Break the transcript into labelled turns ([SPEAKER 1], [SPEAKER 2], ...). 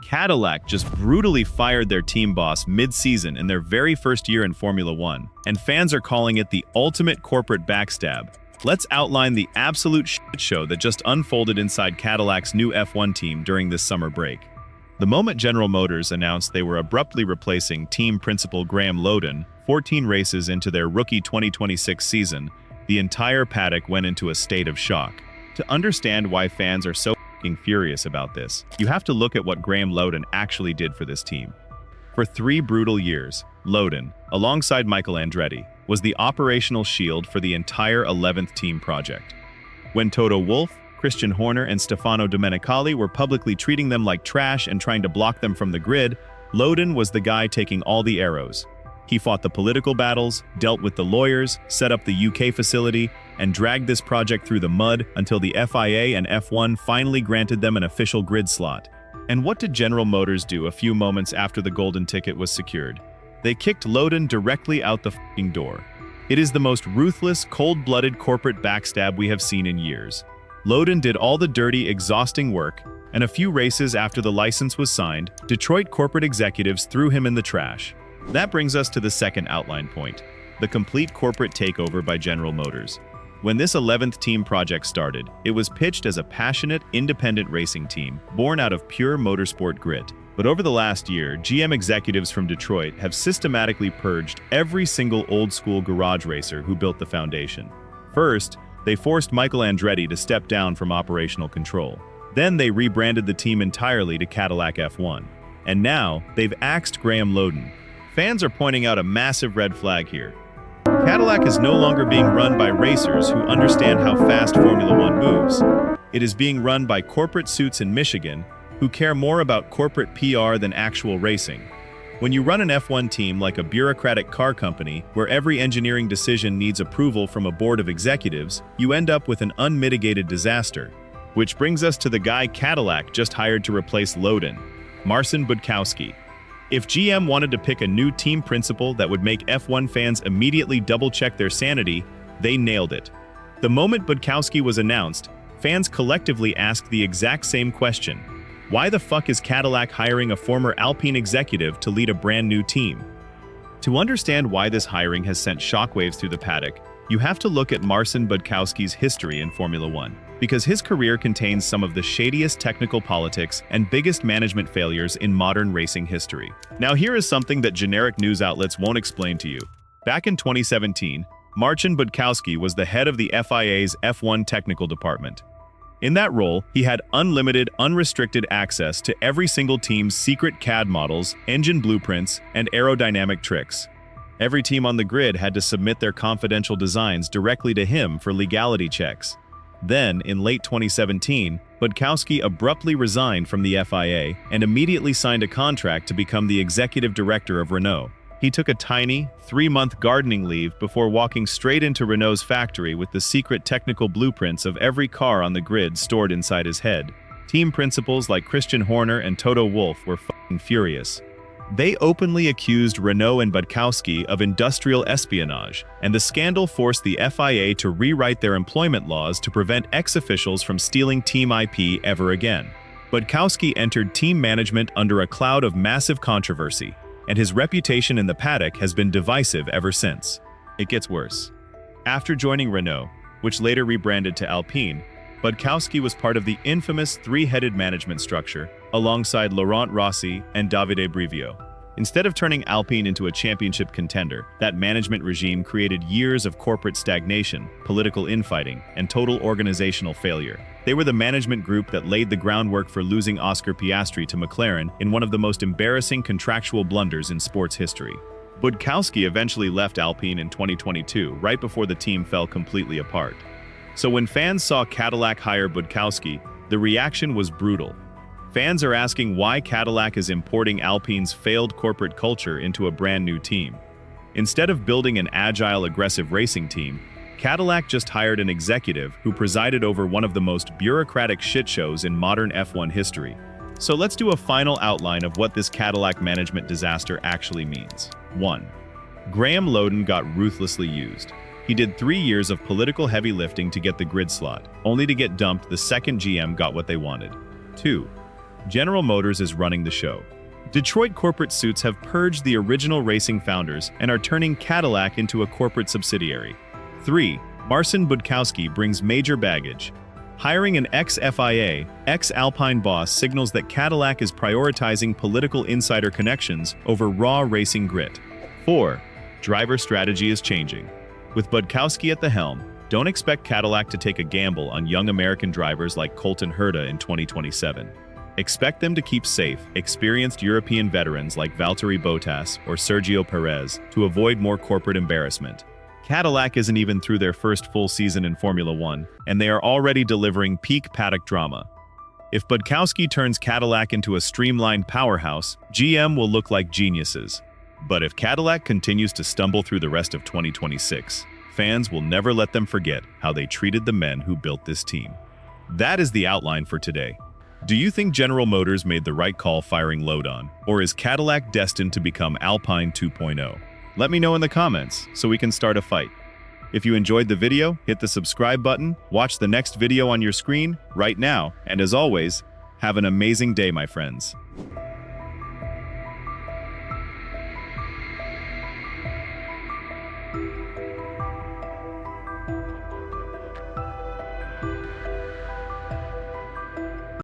[SPEAKER 1] Cadillac just brutally fired their team boss mid-season in their very first year in Formula One, and fans are calling it the ultimate corporate backstab. Let's outline the absolute shit show that just unfolded inside Cadillac's new F1 team during this summer break. The moment General Motors announced they were abruptly replacing Team Principal Graeme Lowdon 14 races into their rookie 2026 season, the entire paddock went into a state of shock. To understand why fans are so furious about this, you have to look at what Graeme Lowdon actually did for this team. For 3 brutal years, Lowdon, alongside Michael Andretti, was the operational shield for the entire 11th team project. When Toto Wolff, Christian Horner, and Stefano Domenicali were publicly treating them like trash and trying to block them from the grid, Lowdon was the guy taking all the arrows. He fought the political battles, dealt with the lawyers, set up the UK facility, and dragged this project through the mud until the FIA and F1 finally granted them an official grid slot. And what did General Motors do a few moments after the golden ticket was secured? They kicked Lowdon directly out the f***ing door. It is the most ruthless, cold-blooded corporate backstab we have seen in years. Lowdon did all the dirty, exhausting work, and a few races after the license was signed, Detroit corporate executives threw him in the trash. That brings us to the second outline point, the complete corporate takeover by General Motors. When this 11th team project started, it was pitched as a passionate, independent racing team born out of pure motorsport grit. But over the last year, GM executives from Detroit have systematically purged every single old-school garage racer who built the foundation. First, they forced Michael Andretti to step down from operational control. Then they rebranded the team entirely to Cadillac F1. And now, they've axed Graeme Lowdon. Fans are pointing out a massive red flag here. Cadillac is no longer being run by racers who understand how fast Formula One moves. It is being run by corporate suits in Michigan who care more about corporate PR than actual racing. When you run an F1 team like a bureaucratic car company where every engineering decision needs approval from a board of executives, you end up with an unmitigated disaster. Which brings us to the guy Cadillac just hired to replace Lowdon, Marcin Budkowski. If GM wanted to pick a new team principal that would make F1 fans immediately double-check their sanity, they nailed it. The moment Budkowski was announced, fans collectively asked the exact same question. Why the fuck is Cadillac hiring a former Alpine executive to lead a brand new team? To understand why this hiring has sent shockwaves through the paddock, you have to look at Marcin Budkowski's history in Formula One, because his career contains some of the shadiest technical politics and biggest management failures in modern racing history. Now here is something that generic news outlets won't explain to you. Back in 2017, Marcin Budkowski was the head of the FIA's F1 technical department. In that role, he had unlimited, unrestricted access to every single team's secret CAD models, engine blueprints, and aerodynamic tricks. Every team on the grid had to submit their confidential designs directly to him for legality checks. Then, in late 2017, Budkowski abruptly resigned from the FIA and immediately signed a contract to become the executive director of Renault. He took a tiny, 3-month gardening leave before walking straight into Renault's factory with the secret technical blueprints of every car on the grid stored inside his head. Team principals like Christian Horner and Toto Wolff were f***ing furious. They openly accused Renault and Budkowski of industrial espionage, and the scandal forced the FIA to rewrite their employment laws to prevent ex-officials from stealing team IP ever again. Budkowski entered team management under a cloud of massive controversy, and his reputation in the paddock has been divisive ever since. It gets worse. After joining Renault, which later rebranded to Alpine, Budkowski was part of the infamous three-headed management structure alongside Laurent Rossi and Davide Brivio. Instead of turning Alpine into a championship contender, that management regime created years of corporate stagnation, political infighting, and total organizational failure. They were the management group that laid the groundwork for losing Oscar Piastri to McLaren in one of the most embarrassing contractual blunders in sports history. Budkowski eventually left Alpine in 2022, right before the team fell completely apart. So when fans saw Cadillac hire Budkowski, the reaction was brutal. Fans are asking why Cadillac is importing Alpine's failed corporate culture into a brand new team. Instead of building an agile, aggressive racing team, Cadillac just hired an executive who presided over one of the most bureaucratic shit shows in modern F1 history. So let's do a final outline of what this Cadillac management disaster actually means. 1. Graeme Lowdon got ruthlessly used. He did 3 years of political heavy lifting to get the grid slot, only to get dumped the second GM got what they wanted. 2. General Motors is running the show. Detroit corporate suits have purged the original racing founders and are turning Cadillac into a corporate subsidiary. 3. Marcin Budkowski brings major baggage. Hiring an ex-FIA, ex-Alpine boss signals that Cadillac is prioritizing political insider connections over raw racing grit. 4. Driver strategy is changing. With Budkowski at the helm, don't expect Cadillac to take a gamble on young American drivers like Colton Herta in 2027. Expect them to keep safe, experienced European veterans like Valtteri Bottas or Sergio Perez to avoid more corporate embarrassment. Cadillac isn't even through their first full season in Formula One, and they are already delivering peak paddock drama. If Budkowski turns Cadillac into a streamlined powerhouse, GM will look like geniuses. But if Cadillac continues to stumble through the rest of 2026, fans will never let them forget how they treated the men who built this team. That is the outline for today. Do you think General Motors made the right call firing Lowdon, or is Cadillac destined to become Alpine 2.0? Let me know in the comments so we can start a fight. If you enjoyed the video, hit the subscribe button, watch the next video on your screen right now, and as always, have an amazing day, my friends.